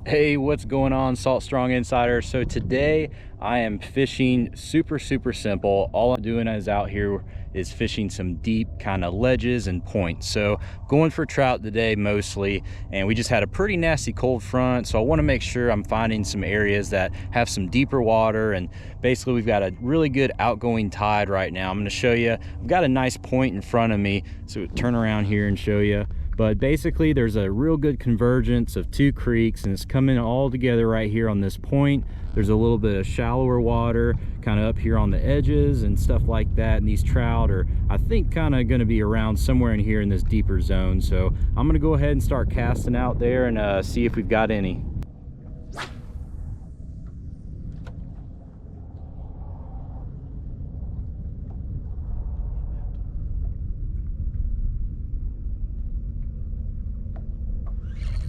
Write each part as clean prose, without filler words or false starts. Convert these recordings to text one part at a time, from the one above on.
Hey, what's going on, Salt Strong Insider? So today I am fishing super simple. All I'm doing is out here is fishing some deep kind of ledges and points. So going for trout today mostly, and we just had a pretty nasty cold front, so I want to make sure I'm finding some areas that have some deeper water. And basically we've got a really good outgoing tide right now. I'm going to show you. I've got a nice point in front of me, so turn around here and show you. But basically there's a real good convergence of two creeks, and it's coming all together right here on this point. There's a little bit of shallower water kind of up here on the edges and stuff like that, and these trout are, I think, kind of going to be around somewhere in here in this deeper zone. So I'm going to go ahead and start casting out there and see if we've got any.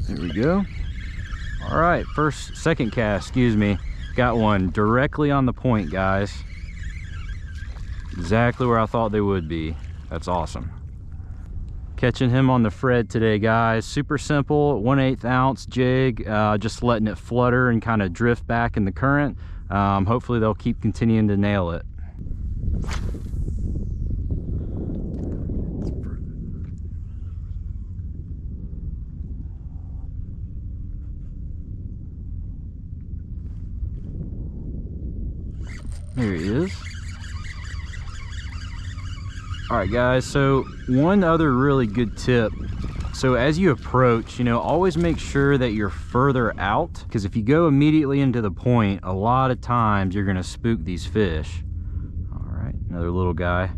There we go. All right, second cast, excuse me. Got one directly on the point, guys. Exactly where I thought they would be. That's awesome. Catching him on the Fred today, guys. Super simple, 1/8 ounce jig. Just letting it flutter and kind of drift back in the current. Hopefully they'll keep continuing to nail it. There he is. All right, guys, so one other really good tip. So as you approach, always make sure that you're further out, because if you go immediately into the point, a lot of times you're gonna spook these fish. All right, another little guy.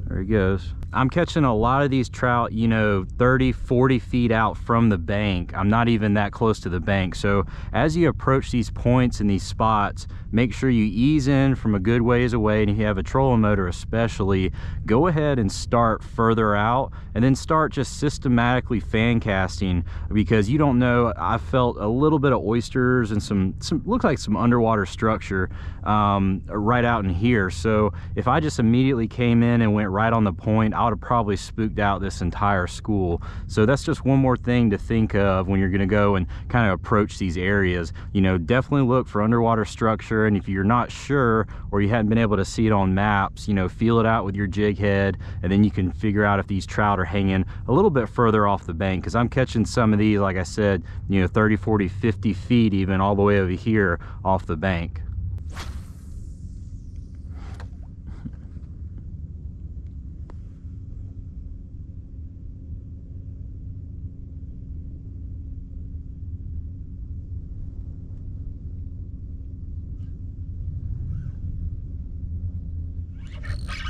There he goes. I'm catching a lot of these trout, 30, 40 feet out from the bank. I'm not even that close to the bank. So as you approach these points and these spots, make sure you ease in from a good ways away. And if you have a trolling motor especially, go ahead and start further out and then start just systematically fan casting, because you don't know. I felt a little bit of oysters and some looked like some underwater structure right out in here. So if I just immediately came in and went right on the point, I would have probably spooked out this entire school. So that's just one more thing to think of when you're going to go and kind of approach these areas. Definitely look for underwater structure, and if you're not sure or you hadn't been able to see it on maps, feel it out with your jig head, and then you can figure out if these trout are hanging a little bit further off the bank, because I'm catching some of these, like I said, 30, 40, 50 feet even all the way over here off the bank.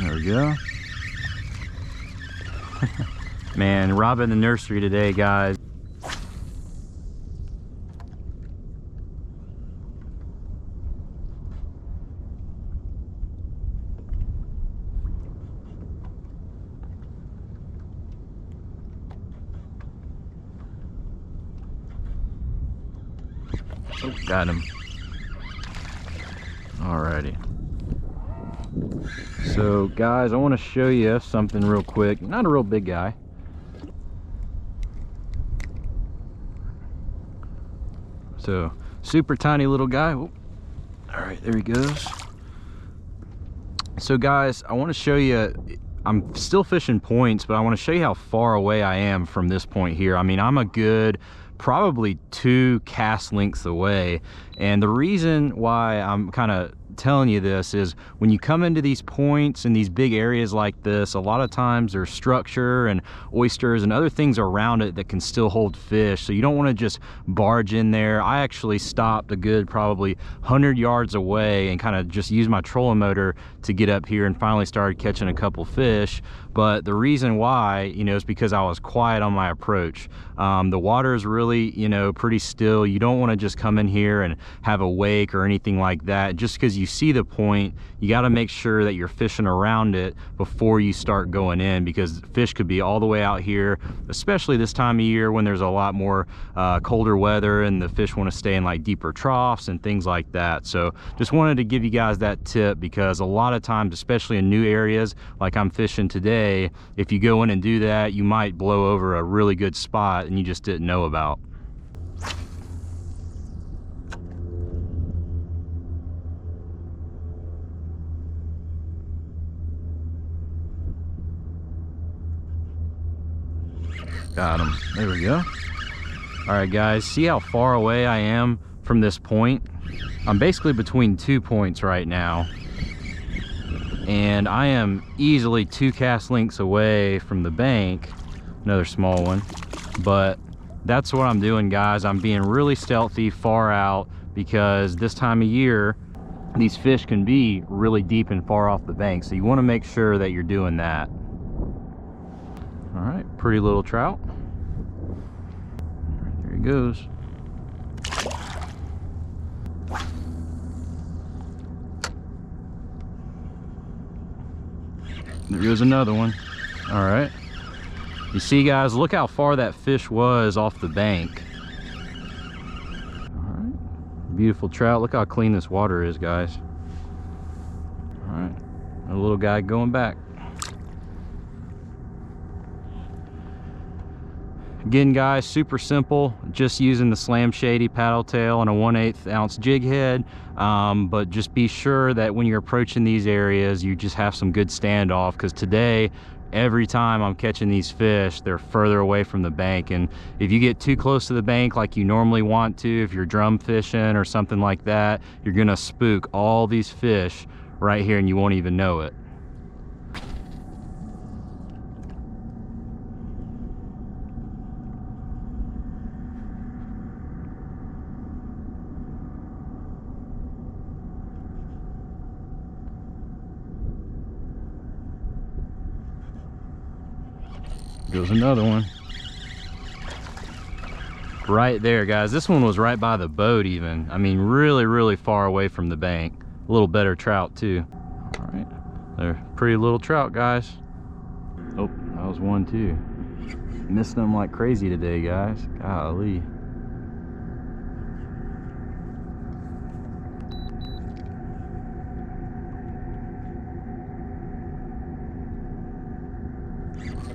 There we go. Man, robbing the nursery today, guys. Oh, got him. Alrighty. So guys, I want to show you something real quick. Not a real big guy. So super tiny little guy. All right, there he goes. So guys, I want to show you, I'm still fishing points, but I want to show you how far away I am from this point here. I mean, I'm a good probably 2 cast lengths away, and the reason why I'm kind of telling you this is when you come into these points and these big areas like this, a lot of times there's structure and oysters and other things around it that can still hold fish, so you don't want to just barge in there. I actually stopped a good probably 100 yards away and kind of just used my trolling motor to get up here and finally started catching a couple fish. But the reason why, is because I was quiet on my approach. The water is really, pretty still. You don't want to just come in here and have a wake or anything like that. Just because you see the point, you got to make sure that you're fishing around it before you start going in, because fish could be all the way out here, especially this time of year when there's a lot more colder weather and the fish want to stay in like deeper troughs and things like that. So just wanted to give you guys that tip, because a lot of times, especially in new areas like I'm fishing today, if you go in and do that, you might blow over a really good spot and you just didn't know about. Got him. There we go. All right, guys, see how far away I am from this point? I'm basically between 2 points right now. And I am easily 2 cast lengths away from the bank. Another small one. But that's what I'm doing, guys. I'm being really stealthy far out because this time of year, these fish can be really deep and far off the bank. So you want to make sure that you're doing that. All right, pretty little trout. There he goes. There goes another one. All right. You see, guys, look how far that fish was off the bank. All right. Beautiful trout. Look how clean this water is, guys. All right. A little guy going back. Again, guys, super simple, just using the Slam Shady paddle tail and a 1/8 ounce jig head. But just be sure that when you're approaching these areas, you just have some good standoff, because today, every time I'm catching these fish, they're further away from the bank. And if you get too close to the bank like you normally want to, if you're drum fishing or something like that, you're gonna spook all these fish right here and you won't even know it. Goes another one. Right there, guys. This one was right by the boat even. I mean, really, really far away from the bank. A little better trout too. All right. They're pretty little trout, guys. Oh, that was one too. Missing them like crazy today, guys. Golly.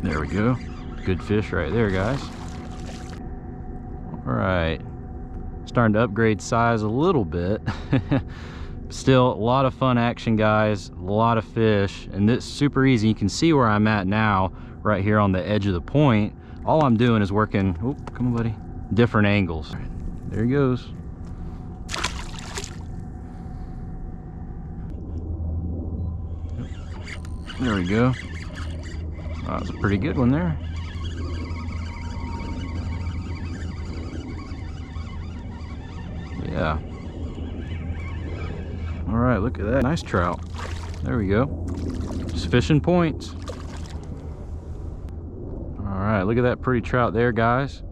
There we go. Good fish right there, guys. All right. Starting to upgrade size a little bit. Still a lot of fun action, guys. A lot of fish. And this is super easy. You can see where I'm at now, right here on the edge of the point. All I'm doing is working, oh, come on, buddy, different angles. There he goes. There we go. That was a pretty good one there. Yeah. All right, look at that. Nice trout. There we go. Just fishing points. All right, look at that pretty trout there, guys.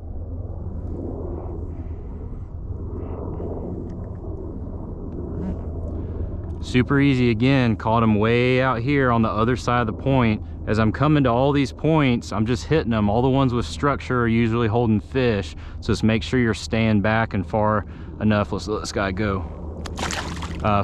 Super easy again. Caught him way out here on the other side of the point. As I'm coming to all these points, I'm just hitting them. All the ones with structure are usually holding fish. So just make sure you're staying back and far enough. Let's let this guy go.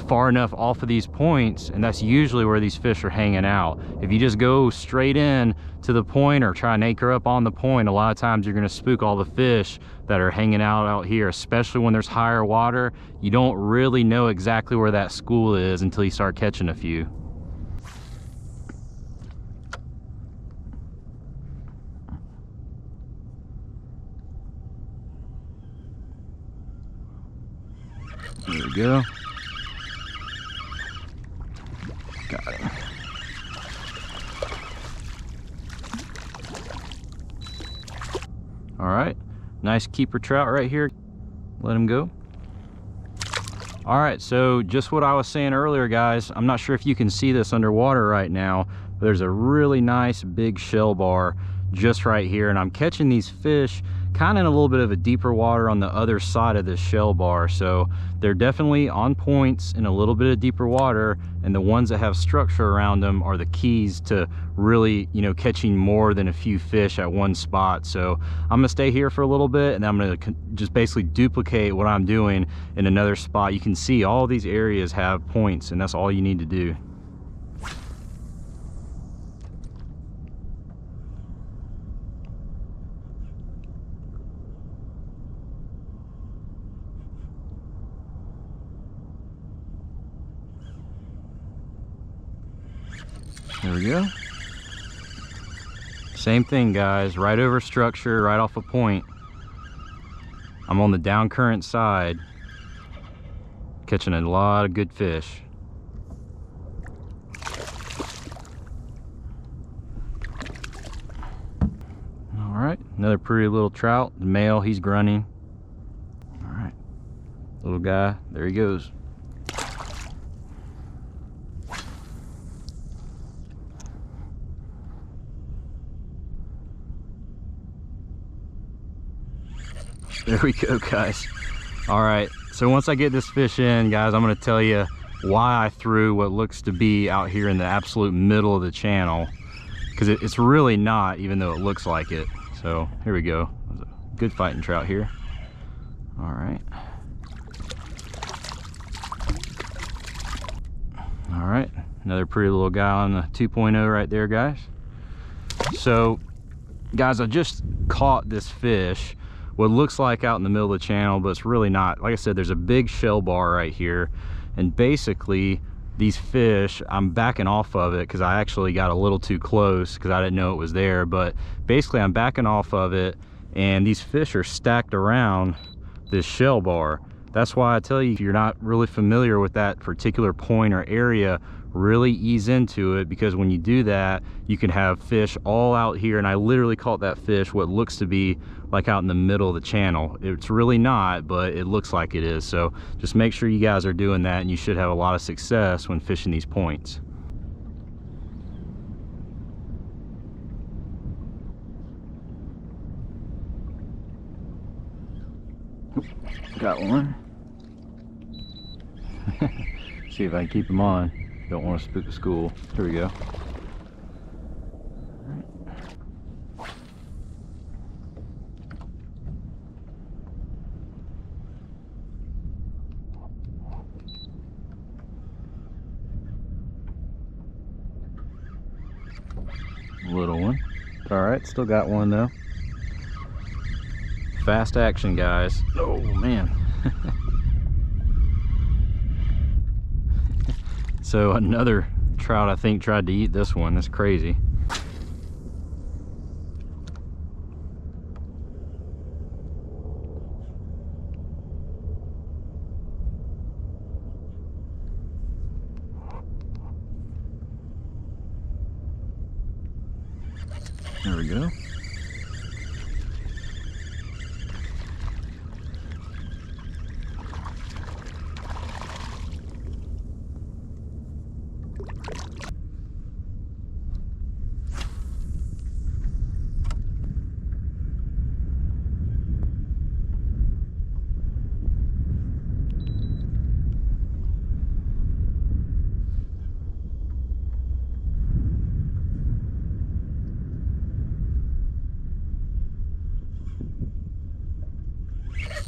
Far enough off of these points, and that's usually where these fish are hanging out. If you just go straight in to the point or try and anchor up on the point, a lot of times you're gonna spook all the fish that are hanging out here, especially when there's higher water. You don't really know exactly where that school is until you start catching a few. There we go. Got him. All right, nice keeper trout right here. Let him go. All right, so just what I was saying earlier, guys, I'm not sure if you can see this underwater right now, but there's a really nice big shell bar just right here, and I'm catching these fish kind of in a little bit of a deeper water on the other side of this shell bar. So they're definitely on points in a little bit of deeper water, and the ones that have structure around them are the keys to really, you know, catching more than a few fish at one spot. So I'm gonna stay here for a little bit, and I'm gonna just basically duplicate what I'm doing in another spot. You can see all these areas have points, and that's all you need to do. There we go. Same thing, guys, right over structure, right off a point. I'm on the down current side, catching a lot of good fish. All right, another pretty little trout. The male, he's grunting. All right, little guy, there he goes. There we go, guys. All right, so once I get this fish in, guys, I'm going to tell you why I threw what looks to be out here in the absolute middle of the channel, because it's really not, even though it looks like it. So here we go. Good fighting trout here. All right. All right, another pretty little guy on the 2.0 right there, guys. So guys, I just caught this fish, what looks like out in the middle of the channel, but it's really not. Like I said, there's a big shell bar right here, and basically these fish, I'm backing off of it because I actually got a little too close because I didn't know it was there. But basically I'm backing off of it, and these fish are stacked around this shell bar. That's why I tell you, if you're not really familiar with that particular point or area, really ease into it, because when you do that, you can have fish all out here. And I literally caught that fish what looks to be like out in the middle of the channel. It's really not, but it looks like it is. So just make sure you guys are doing that, and you should have a lot of success when fishing these points. Got one. See if I can keep him on. Don't want to spook the school. Here we go. Little one. All right, still got one though. Fast action, guys. Oh man. So another trout, I think, tried to eat this one. That's crazy. There we go.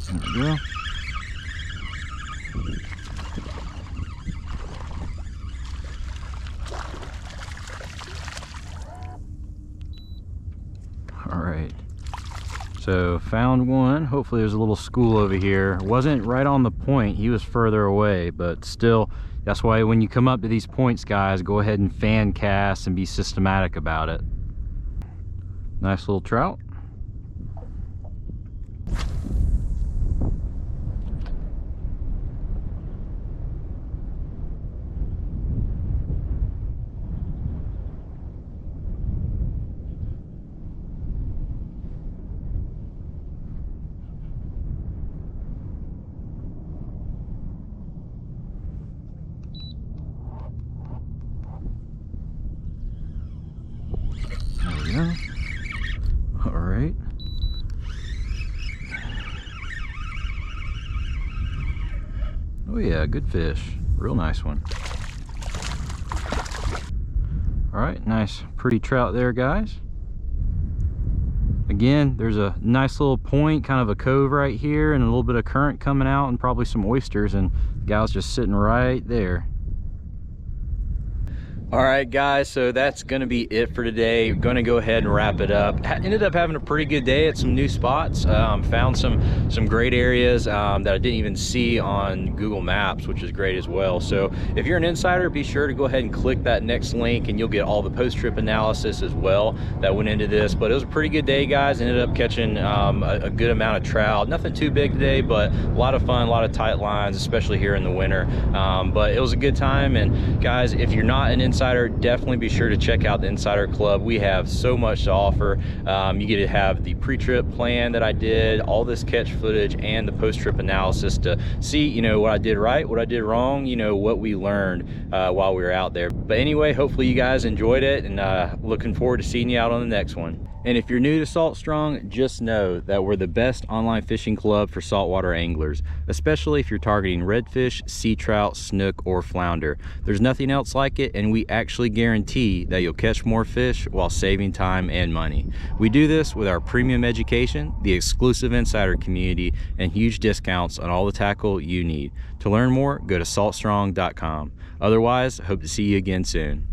There we go. All right, so found one. Hopefully there's a little school over here. Wasn't right on the point, he was further away, but still, that's why when you come up to these points, guys, go ahead and fan cast and be systematic about it. Nice little trout. Yeah. All right. Oh yeah, good fish. Real nice one. All right, nice pretty trout there, guys. Again, there's a nice little point, kind of a cove right here, and a little bit of current coming out, and probably some oysters, and the gal's just sitting right there. All right, guys, so that's gonna be it for today. I'm gonna go ahead and wrap it up. Ended up having a pretty good day at some new spots. Found some great areas that I didn't even see on Google Maps, which is great as well. So if you're an insider, be sure to go ahead and click that next link and you'll get all the post-trip analysis as well that went into this. But it was a pretty good day, guys. Ended up catching a good amount of trout. Nothing too big today, but a lot of fun, a lot of tight lines, especially here in the winter. But it was a good time. And guys, if you're not an insider, definitely be sure to check out the Insider Club. We have so much to offer. You get to have the pre-trip plan that I did, all this catch footage, and the post-trip analysis to see, you know, what I did right, what I did wrong, you know, what we learned while we were out there. But anyway, hopefully you guys enjoyed it, and looking forward to seeing you out on the next one. And if you're new to Salt Strong, just know that we're the best online fishing club for saltwater anglers, especially if you're targeting redfish, sea trout, snook, or flounder. There's nothing else like it, and we actually guarantee that you'll catch more fish while saving time and money. We do this with our premium education, the exclusive insider community, and huge discounts on all the tackle you need. To learn more, go to saltstrong.com. Otherwise, hope to see you again soon.